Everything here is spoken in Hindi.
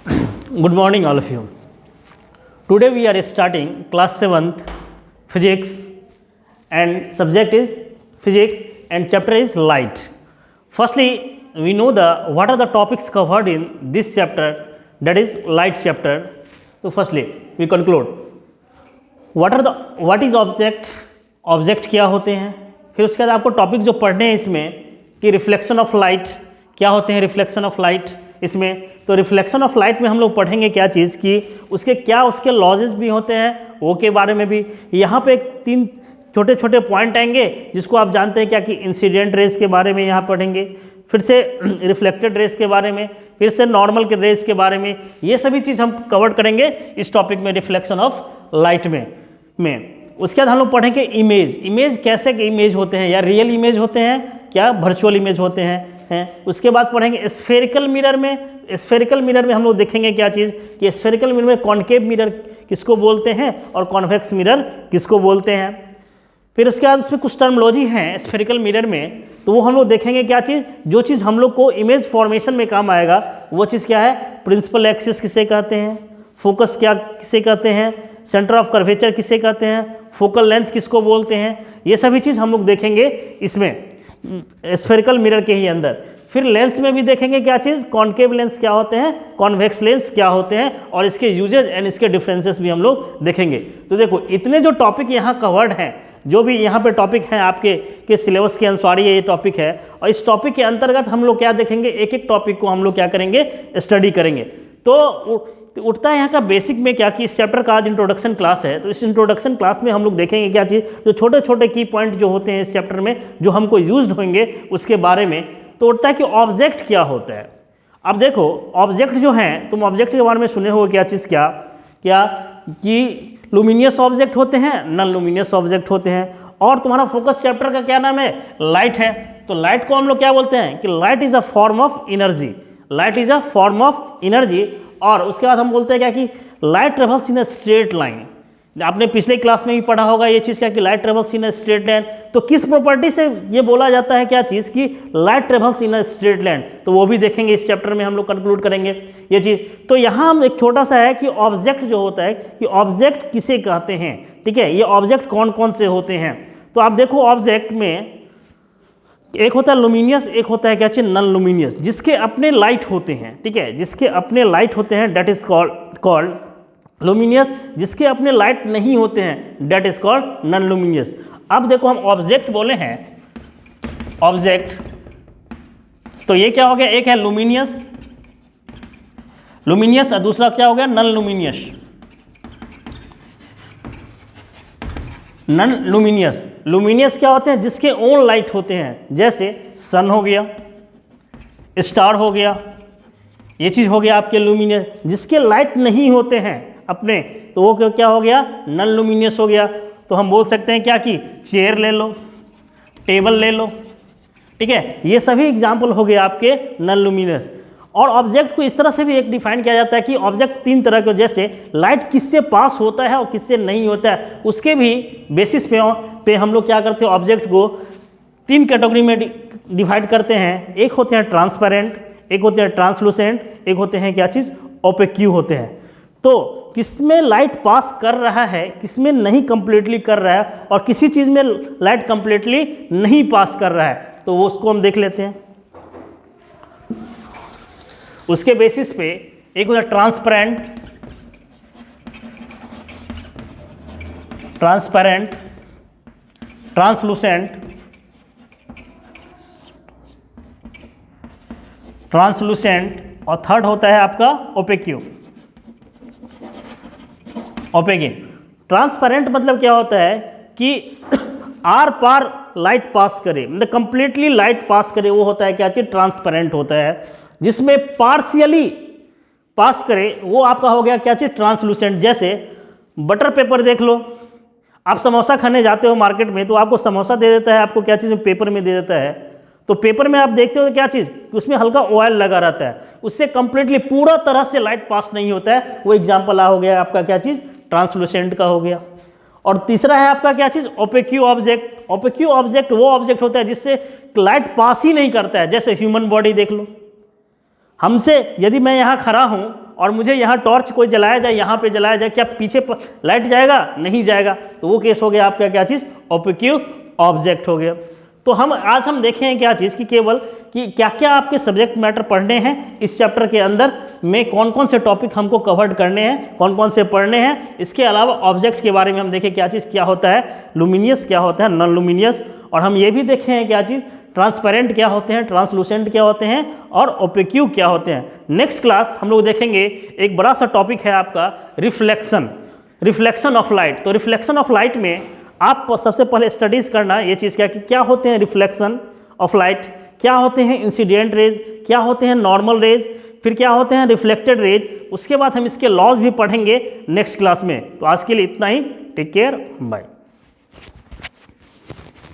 Good morning, all of you. Today we are starting class 7th physics, and subject is physics and chapter is light. Firstly, we know what are the topics covered in this chapter, that is light chapter. So firstly we conclude what is object क्या होते हैं, फिर उसके बाद आपको टॉपिक जो पढ़ने हैं इसमें कि रिफ्लेक्शन ऑफ लाइट क्या होते हैं, रिफ्लेक्शन ऑफ लाइट इसमें तो रिफ्लेक्शन ऑफ लाइट में हम लोग पढ़ेंगे क्या चीज़ की उसके लॉजेस भी होते हैं वो के बारे में भी। यहाँ पे 3 छोटे छोटे पॉइंट आएंगे जिसको आप जानते हैं क्या कि इंसिडेंट रेज के बारे में यहाँ पढ़ेंगे, फिर से रिफ्लेक्टेड रेज के बारे में, फिर से नॉर्मल के रेज के बारे में। ये सभी चीज़ हम कवर करेंगे इस टॉपिक में रिफ्लेक्शन ऑफ लाइट में। उसके बाद हम लोग पढ़ेंगे इमेज कैसे के इमेज होते हैं, या रियल इमेज होते हैं क्या वर्चुअल इमेज होते हैं। उसके बाद पढ़ेंगे स्फेरिकल मिरर में हम लोग देखेंगे क्या चीज़ कि स्फेरिकल मिरर में कॉनकेव मिरर किसको बोलते हैं और कॉन्वेक्स मिरर किसको बोलते हैं। फिर उसके बाद उसमें कुछ टर्मोलॉजी हैं स्फेरिकल मिरर में, तो वो हम लोग देखेंगे क्या चीज़, जो चीज़ हम लोग को इमेज फॉर्मेशन में काम आएगा वो चीज़ क्या है, प्रिंसिपल एक्सिस किसे कहते हैं, फोकस क्या किसे कहते हैं, सेंटर ऑफ कर्वेचर किसे कहते हैं, फोकल लेंथ किसको बोलते हैं। ये सभी चीज़ हम लोग देखेंगे इसमें स्फेरिकल मिरर के ही अंदर। फिर लेंस में भी देखेंगे क्या चीज़, कॉनकेव लेंस क्या होते हैं, कॉन्वेक्स लेंस क्या होते हैं, और इसके यूजेज एंड इसके डिफरेंसेस भी हम लोग देखेंगे। तो देखो इतने जो टॉपिक यहाँ कवर्ड हैं, जो भी यहाँ पे टॉपिक हैं आपके के सिलेबस के अनुसार ये टॉपिक है, और इस टॉपिक के अंतर्गत हम लोग क्या देखेंगे, एक एक टॉपिक को हम लोग क्या करेंगे, स्टडी करेंगे। तो उठता है यहाँ का बेसिक में क्या कि इस चैप्टर का आज इंट्रोडक्शन क्लास है, तो इस इंट्रोडक्शन क्लास में हम लोग देखेंगे क्या चीज़, जो छोटे छोटे की पॉइंट जो होते हैं इस चैप्टर में जो हमको यूज्ड होंगे उसके बारे में। तो उठता है कि ऑब्जेक्ट क्या होता है। अब देखो ऑब्जेक्ट जो हैं, तुम ऑब्जेक्ट के बारे में सुने हो क्या चीज़, क्या कि लुमिनियस ऑब्जेक्ट होते हैं, नॉन लुमिनियस ऑब्जेक्ट होते हैं, और तुम्हारा फोकस चैप्टर का क्या नाम है, लाइट है। तो लाइट को हम लोग क्या बोलते हैं कि light is a form of energy, light is a form of energy. और उसके बाद हम बोलते हैं क्या कि light travels in a straight line. आपने पिछले क्लास में भी पढ़ा होगा ये चीज़ क्या कि light travels in a straight line. तो किस प्रॉपर्टी से ये बोला जाता है क्या चीज़ कि light travels in a straight line, तो वो भी देखेंगे इस चैप्टर में, हम लोग कंक्लूड करेंगे ये चीज़। तो यहाँ हम एक छोटा सा है कि ऑब्जेक्ट जो होता है कि ऑब्जेक्ट किसे कहते हैं, ठीक है, ये ऑब्जेक्ट कौन कौन से होते हैं। तो आप देखो ऑब्जेक्ट में एक होता है लुमिनियस, एक होता है क्या चीज़, नॉन लुमिनियस, जिसके अपने लाइट होते हैं, ठीक है, जिसके अपने लाइट होते हैं डेट इज कॉल्ड लुमिनियस, जिसके अपने लाइट नहीं होते हैं that is called non luminous. अब देखो हम ऑब्जेक्ट बोले हैं, ऑब्जेक्ट तो ये क्या हो गया, एक है लुमिनियस और दूसरा क्या हो गया, non luminous. Non luminous, luminous क्या होते हैं, जिसके ओन लाइट होते हैं, जैसे सन हो गया, स्टार हो गया, ये चीज़ हो गया आपके लुमिनियस। जिसके लाइट नहीं होते हैं अपने, तो वो क्या हो गया, नॉन लुमिनियस हो गया। तो हम बोल सकते हैं क्या कि चेयर ले लो, टेबल ले लो, ठीक है, ये सभी एग्जाम्पल हो गए आपके नॉन लुमिनियस। और ऑब्जेक्ट को इस तरह से भी एक डिफाइन किया जाता है कि ऑब्जेक्ट 3 तरह के, जैसे लाइट किससे पास होता है और किससे नहीं होता है, उसके भी बेसिस पे हम लोग क्या करते हैं, ऑब्जेक्ट को 3 कैटेगरी में डिवाइड करते हैं। एक होते हैं ट्रांसपेरेंट, एक होते हैं ट्रांसलूसेंट, एक होते हैं क्या चीज़, ओपेक्यू होते हैं। तो किसमें लाइट पास कर रहा है, किसमें नहीं कंप्लीटली कर रहा है, और किसी चीज़ में लाइट कंप्लीटली नहीं पास कर रहा है, तो वो उसको हम देख लेते हैं। उसके बेसिस पे एक होता है ट्रांसपेरेंट, ट्रांसलूसेंट, और थर्ड होता है आपका ओपेक्यू। ट्रांसपेरेंट मतलब क्या होता है कि आर पार लाइट पास करे, मतलब कंप्लीटली लाइट पास करे, वो होता है क्या चीज़, ट्रांसपेरेंट होता है। जिसमें पार्शियली पास करे वो आपका हो गया क्या चीज़, ट्रांसलूसेंट। जैसे बटर पेपर देख लो, आप समोसा खाने जाते हो मार्केट में, तो आपको समोसा दे देता है, आपको क्या चीज़ पेपर में दे देता है। तो पेपर में आप देखते हो क्या चीज़, उसमें हल्का ऑयल लगा रहता है, उससे कंप्लीटली पूरा तरह से लाइट पास नहीं होता है। वो एग्जाम्पल हो गया आपका क्या चीज़, ट्रांसलूसेंट का हो गया। और तीसरा है आपका क्या चीज़, ओपेक्यू ऑब्जेक्ट। ओपेक्यू ऑब्जेक्ट वो ऑब्जेक्ट होता है जिससे लाइट पास ही नहीं करता है। जैसे ह्यूमन बॉडी देख लो, हमसे यदि मैं यहाँ खड़ा हूँ और मुझे यहाँ टॉर्च कोई जलाया जाए, यहाँ पे जलाया जाए, क्या पीछे लाइट जाएगा? नहीं जाएगा। तो वो केस हो गया आपका क्या चीज़? ओपेक्यू ऑब्जेक्ट हो गया। तो आज हम देखें क्या चीज़ की केवल कि क्या क्या आपके सब्जेक्ट मैटर पढ़ने हैं इस चैप्टर के अंदर में, कौन कौन से टॉपिक हमको कवर्ड करने हैं, कौन कौन से पढ़ने हैं। इसके अलावा ऑब्जेक्ट के बारे में हम देखें क्या चीज़ क्या होता है, लुमिनियस क्या होता है, नॉन लुमिनियस, और हम ये भी देखे हैं क्या चीज़ ट्रांसपेरेंट क्या होते हैं, ट्रांसलूसेंट क्या होते हैं, और ओपेक्यू क्या होते हैं। नेक्स्ट क्लास हम लोग देखेंगे एक बड़ा सा टॉपिक है आपका रिफ्लेक्शन, रिफ्लेक्शन ऑफ लाइट। तो रिफ्लेक्शन ऑफ लाइट में आप सबसे पहले स्टडीज़ करना ये चीज़ क्या होते हैं रिफ्लेक्शन ऑफ लाइट, क्या होते हैं इंसिडेंट रेज, क्या होते हैं नॉर्मल रेज, फिर क्या होते हैं रिफ्लेक्टेड रेज। उसके बाद हम इसके लॉज भी पढ़ेंगे नेक्स्ट क्लास में। तो आज के लिए इतना ही। Take care, bye.